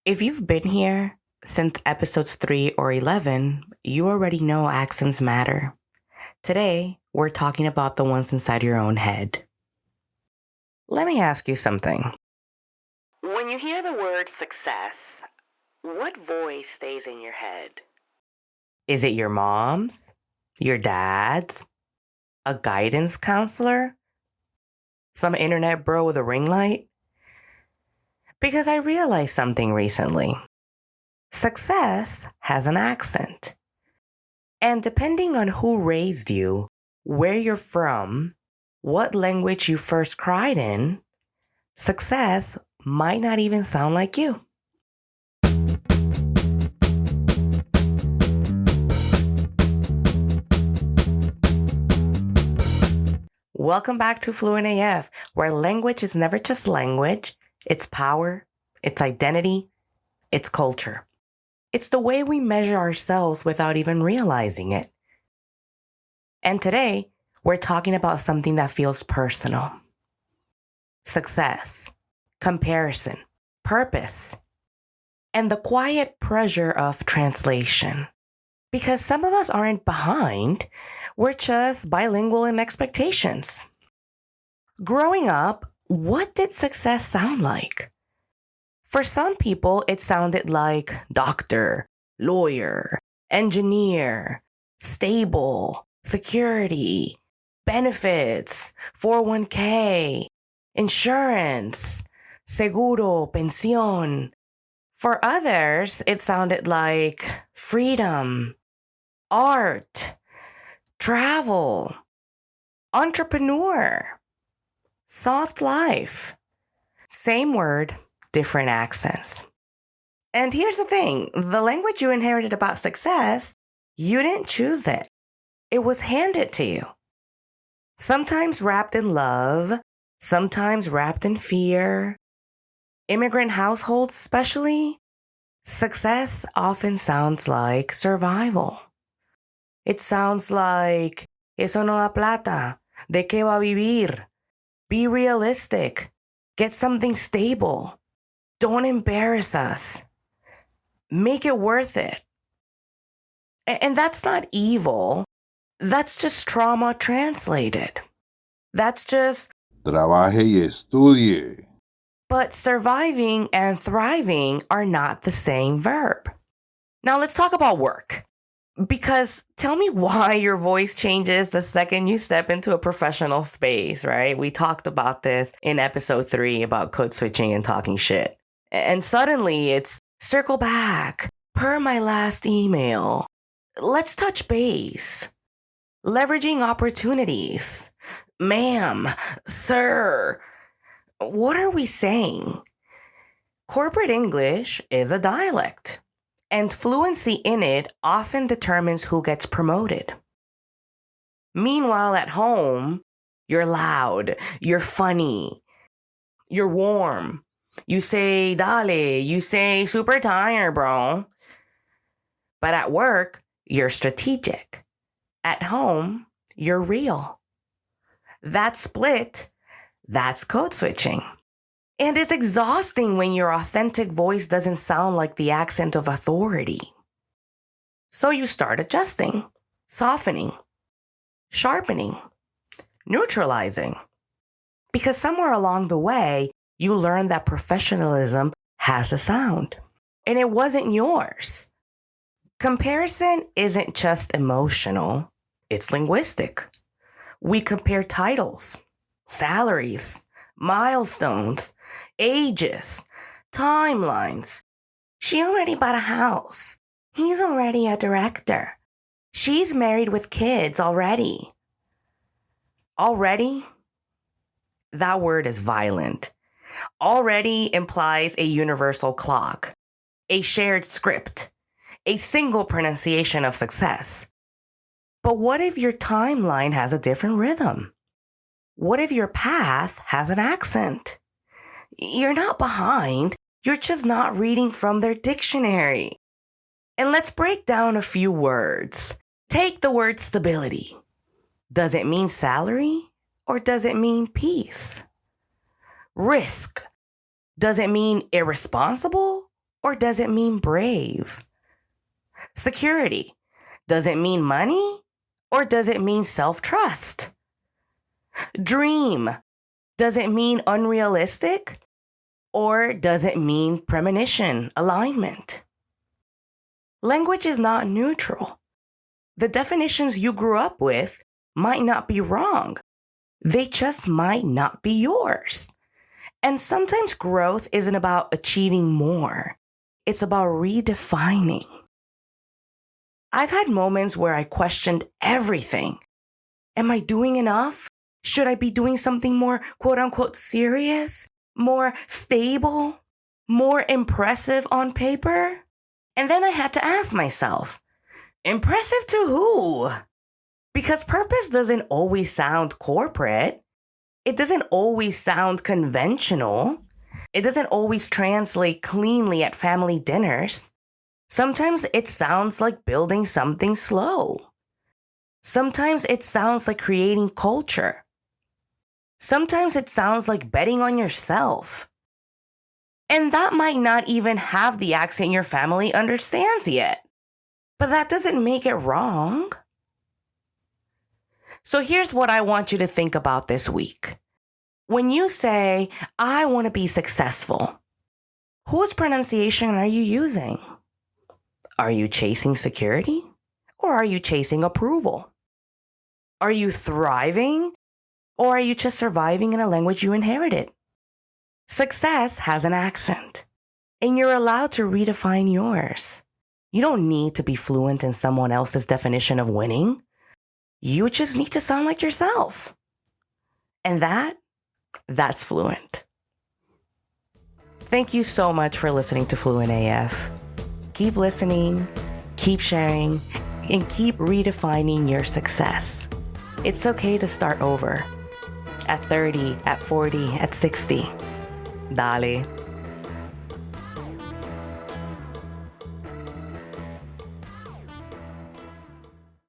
If you've been here since episodes 3 or 11, you already know accents matter. Today, we're talking about the ones inside your own head. Let me ask you something. When you hear the word success, what voice stays in your head? Is it your mom's? Your dad's? A guidance counselor? Some internet bro with a ring light? Because I realized something recently. Success has an accent. And depending on who raised you, where you're from, what language you first cried in, success might not even sound like you. Welcome back to Fluent AF, where language is never just language, it's power, it's identity, it's culture. It's the way we measure ourselves without even realizing it. And today, we're talking about something that feels personal. Success, comparison, purpose, and the quiet pressure of translation. Because some of us aren't behind, we're just bilingual in expectations. Growing up, what did success sound like? For some people, it sounded like doctor, lawyer, engineer, stable, security, benefits, 401k, insurance, seguro, pensión. For others, it sounded like freedom, art, travel, entrepreneur, soft life. Same word, different accents. And here's the thing, the language you inherited about success, you didn't choose it. It was handed to you. Sometimes wrapped in love, sometimes wrapped in fear. Immigrant households especially, success often sounds like survival. It sounds like, eso no da plata, ¿de qué va a vivir? Be realistic, get something stable. Don't embarrass us. Make it worth it. And that's not evil. That's just trauma translated. That's just trabajé y estudié. But surviving and thriving are not the same verb. Now let's talk about work. Because tell me why your voice changes the second you step into a professional space, right? We talked about this in episode 3 about code switching and talking shit. And suddenly it's circle back, per my last email. Let's touch base. Leveraging opportunities. Ma'am, sir. What are we saying? Corporate English is a dialect, and fluency in it often determines who gets promoted. Meanwhile, at home, you're loud, you're funny, you're warm. You say dale, you say super tired, bro. But at work, you're strategic. At home, you're real. That split, that's code switching. And it's exhausting when your authentic voice doesn't sound like the accent of authority. So you start adjusting, softening, sharpening, neutralizing. Because somewhere along the way, you learn that professionalism has a sound. And it wasn't yours. Comparison isn't just emotional, it's linguistic. We compare titles, salaries, milestones, ages, timelines. She already bought a house. He's already a director. She's married with kids already. Already? That word is violent. Already implies a universal clock, a shared script, a single pronunciation of success. But what if your timeline has a different rhythm? What if your path has an accent? You're not behind, you're just not reading from their dictionary. And let's break down a few words. Take the word stability. Does it mean salary or does it mean peace? Risk. Does it mean irresponsible or does it mean brave? Security, does it mean money or does it mean self-trust? Dream, does it mean unrealistic or does it mean premonition, alignment? Language is not neutral. The definitions you grew up with might not be wrong. They just might not be yours. And sometimes growth isn't about achieving more. It's about redefining. I've had moments where I questioned everything. Am I doing enough? Should I be doing something more quote unquote serious? More stable? More impressive on paper? And then I had to ask myself, impressive to who? Because purpose doesn't always sound corporate. It doesn't always sound conventional. It doesn't always translate cleanly at family dinners. Sometimes it sounds like building something slow. Sometimes it sounds like creating culture. Sometimes it sounds like betting on yourself. And that might not even have the accent your family understands yet. But that doesn't make it wrong. So here's what I want you to think about this week. When you say, I want to be successful, whose pronunciation are you using? Are you chasing security or are you chasing approval? Are you thriving or are you just surviving in a language you inherited? Success has an accent and you're allowed to redefine yours. You don't need to be fluent in someone else's definition of winning. You just need to sound like yourself. And that's fluent. Thank you so much for listening to Fluent AF. Keep listening, keep sharing, and keep redefining your success. It's okay to start over. At 30, at 40, at 60. Dale.